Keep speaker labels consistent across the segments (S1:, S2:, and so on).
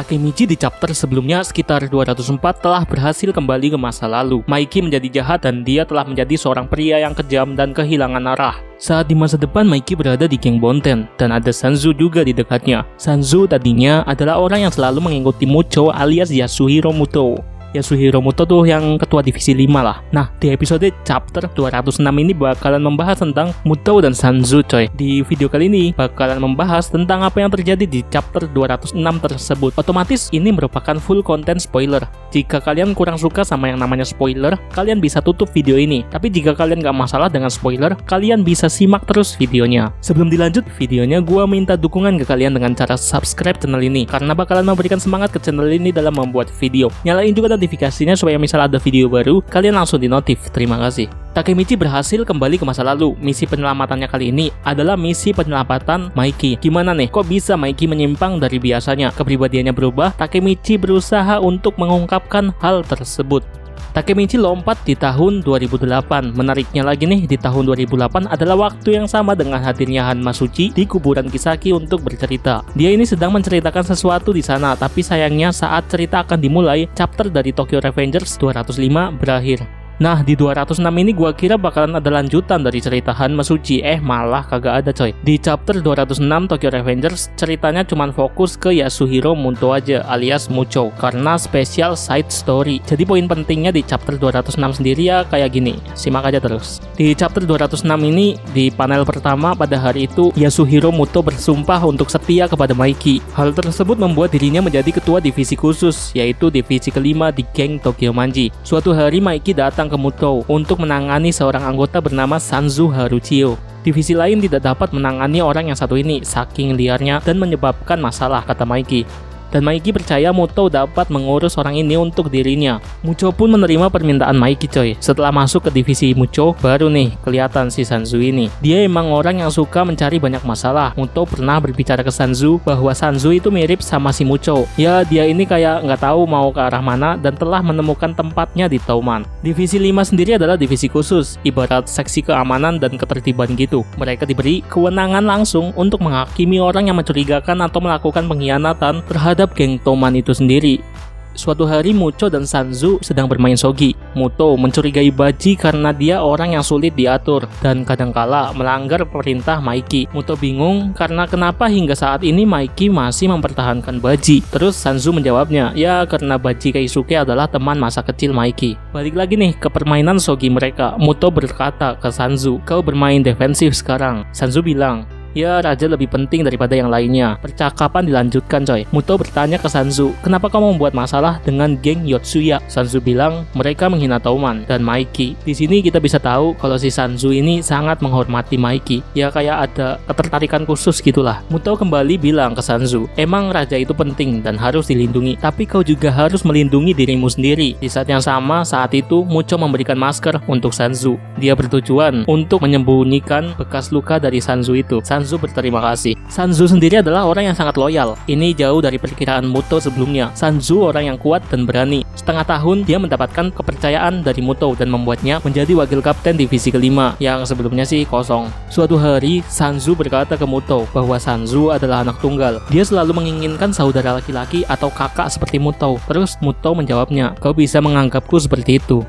S1: Takemichi di chapter sebelumnya sekitar 204 telah berhasil kembali ke masa lalu. Maiki menjadi jahat dan dia telah menjadi seorang pria yang kejam dan kehilangan arah. Saat di masa depan, Maiki berada di geng Bonten dan ada Sanzu juga di dekatnya. Sanzu tadinya adalah orang yang selalu mengikuti Mucho alias Yasuhiro Muto. Yasuhiro Muto tuh yang ketua divisi 5 lah. Nah, di episode chapter 206 ini bakalan membahas tentang Muto dan Sanzu coy. Di video kali ini bakalan membahas tentang apa yang terjadi di chapter 206 tersebut. Otomatis ini merupakan full content spoiler. Jika kalian kurang suka sama yang namanya spoiler, kalian bisa tutup video ini. Tapi jika kalian gak masalah dengan spoiler, kalian bisa simak terus videonya. Sebelum dilanjut videonya, gua minta dukungan ke kalian dengan cara subscribe channel ini, karena bakalan memberikan semangat ke channel ini dalam membuat video. Nyalain juga notifikasinya supaya misal ada video baru, kalian langsung dinotif. Terima kasih. Takemichi berhasil kembali ke masa lalu. Misi penyelamatannya kali ini adalah misi penyelamatan Maiki. Gimana nih? Kok bisa Maiki menyimpang dari biasanya? Kepribadiannya berubah. Takemichi berusaha untuk mengungkapkan hal tersebut. Takemichi lompat di tahun 2008. Menariknya lagi nih, di tahun 2008 adalah waktu yang sama dengan hadirnya Hanma Suchi di kuburan Kisaki untuk bercerita. Dia ini sedang menceritakan sesuatu di sana, tapi sayangnya saat cerita akan dimulai, chapter dari Tokyo Revengers 205 berakhir. Nah, di 206 ini gua kira bakalan ada lanjutan dari cerita Hanma Suchi, malah kagak ada coy. Di chapter 206 Tokyo Revengers, ceritanya cuman fokus ke Yasuhiro Muto aja alias Mucho, karena special side story. Jadi poin pentingnya di chapter 206 sendiri ya kayak gini, simak aja terus. Di chapter 206 ini, di panel pertama pada hari itu, Yasuhiro Muto bersumpah untuk setia kepada Maiki. Hal tersebut membuat dirinya menjadi ketua divisi khusus, yaitu divisi kelima di geng Tokyo Manji. Suatu hari Maiki datang ke Muto untuk menangani seorang anggota bernama Sanzu Haruchio. Divisi lain tidak dapat menangani orang yang satu ini saking liarnya dan menyebabkan masalah, kata Maiki. Dan Maiki percaya Muto dapat mengurus orang ini untuk dirinya. Mucho pun menerima permintaan Maiki coy. Setelah masuk ke divisi Mucho, baru nih kelihatan si Sanzu ini. Dia emang orang yang suka mencari banyak masalah. Muto pernah berbicara ke Sanzu bahwa Sanzu itu mirip sama si Mucho. Ya, dia ini kayak nggak tahu mau ke arah mana dan telah menemukan tempatnya di Touman. Divisi 5 sendiri adalah divisi khusus, ibarat seksi keamanan dan ketertiban gitu. Mereka diberi kewenangan langsung untuk menghakimi orang yang mencurigakan atau melakukan pengkhianatan terhadap geng Touman itu sendiri. Suatu hari Mucho dan Sanzu sedang bermain shogi. Muto mencurigai Baji karena dia orang yang sulit diatur dan kadangkala melanggar perintah Maiki. Muto bingung karena kenapa hingga saat ini Maiki masih mempertahankan Baji. Terus Sanzu menjawabnya, ya karena Baji Keisuke adalah teman masa kecil Maiki. Balik lagi nih ke permainan shogi mereka. Muto berkata ke Sanzu, kau bermain defensif sekarang. Sanzu bilang, ya, raja lebih penting daripada yang lainnya. Percakapan dilanjutkan coy. Muto bertanya ke Sanzu, kenapa kamu membuat masalah dengan geng Yotsuya? Sanzu bilang, mereka menghina Touman dan Maiki. Di sini kita bisa tahu kalau si Sanzu ini sangat menghormati Maiki. Ya kayak ada ketertarikan khusus gitulah. Muto kembali bilang ke Sanzu, emang raja itu penting dan harus dilindungi, tapi kau juga harus melindungi dirimu sendiri. Di saat yang sama, saat itu Mucho memberikan masker untuk Sanzu. Dia bertujuan untuk menyembunyikan bekas luka dari Sanzu itu. Sanzu berterima kasih. Sanzu sendiri adalah orang yang sangat loyal. Ini jauh dari perkiraan Muto sebelumnya. Sanzu orang yang kuat dan berani. Setengah tahun dia mendapatkan kepercayaan dari Muto dan membuatnya menjadi wakil kapten divisi kelima yang sebelumnya sih kosong. Suatu hari Sanzu berkata ke Muto bahwa Sanzu adalah anak tunggal. Dia selalu menginginkan saudara laki-laki atau kakak seperti Muto. Terus Muto menjawabnya, kau bisa menganggapku seperti itu.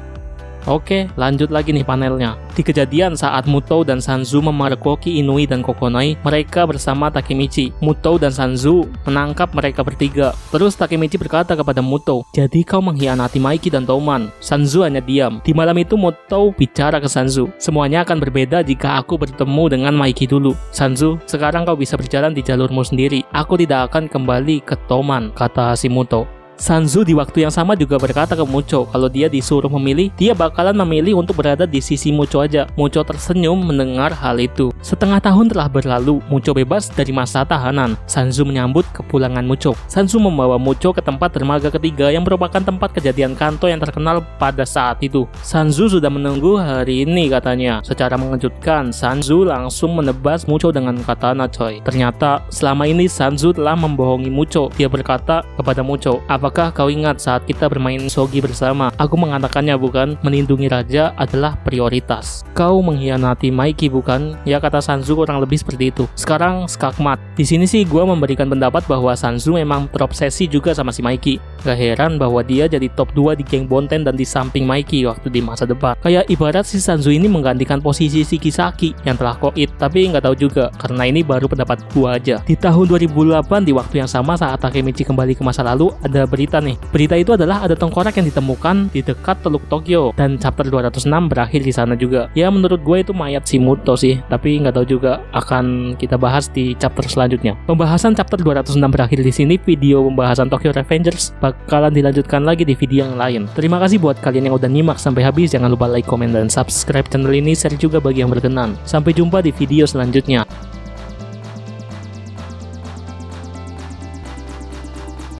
S1: Oke, lanjut lagi nih panelnya. Di kejadian saat Muto dan Sanzu memerkoki Inui dan Kokonai, mereka bersama Takemichi. Muto dan Sanzu menangkap mereka bertiga. Terus Takemichi berkata kepada Muto, jadi kau mengkhianati Maiki dan Touman. Sanzu hanya diam. Di malam itu Muto bicara ke Sanzu, semuanya akan berbeda jika aku bertemu dengan Maiki dulu. Sanzu, sekarang kau bisa berjalan di jalurmu sendiri. Aku tidak akan kembali ke Touman, kata si Muto. Sanzu di waktu yang sama juga berkata ke Mucho kalau dia disuruh memilih, dia bakalan memilih untuk berada di sisi Mucho aja. Mucho tersenyum mendengar hal itu. Setengah tahun telah berlalu, Mucho bebas dari masa tahanan. Sanzu menyambut kepulangan Mucho. Sanzu membawa Mucho ke tempat dermaga ketiga yang merupakan tempat kejadian Kanto yang terkenal pada saat itu. Sanzu sudah menunggu hari ini katanya. Secara mengejutkan, Sanzu langsung menebas Mucho dengan katana coy. Ternyata selama ini Sanzu telah membohongi Mucho. Dia berkata kepada Mucho, apa Apakah kau ingat saat kita bermain shogi bersama? Aku mengatakannya bukan, melindungi raja adalah prioritas. Kau mengkhianati Maiki bukan? Ya, kata Sanzu kurang lebih seperti itu. Sekarang skakmat. Di sini sih gue memberikan pendapat bahwa Sanzu memang terobsesi juga sama si Maiki. Gak heran bahwa dia jadi top 2 di geng Bonten dan di samping Maiki waktu di masa depan. Kayak ibarat si Sanzu ini menggantikan posisi si Kisaki yang telah koit, tapi nggak tahu juga karena ini baru pendapat gue aja. Di tahun 2008 di waktu yang sama saat Takemichi kembali ke masa lalu, ada berita nih. Berita itu adalah ada tengkorak yang ditemukan di dekat Teluk Tokyo dan chapter 206 berakhir di sana juga. Ya menurut gue itu mayat si Muto sih, tapi nggak tahu juga, akan kita bahas di chapter selanjutnya. Pembahasan chapter 206 berakhir di sini. Video pembahasan Tokyo Revengers bakalan dilanjutkan lagi di video yang lain. Terima kasih buat kalian yang udah nyimak sampai habis. Jangan lupa like, komen, dan subscribe channel ini. Share juga bagi yang berkenan. Sampai jumpa di video selanjutnya.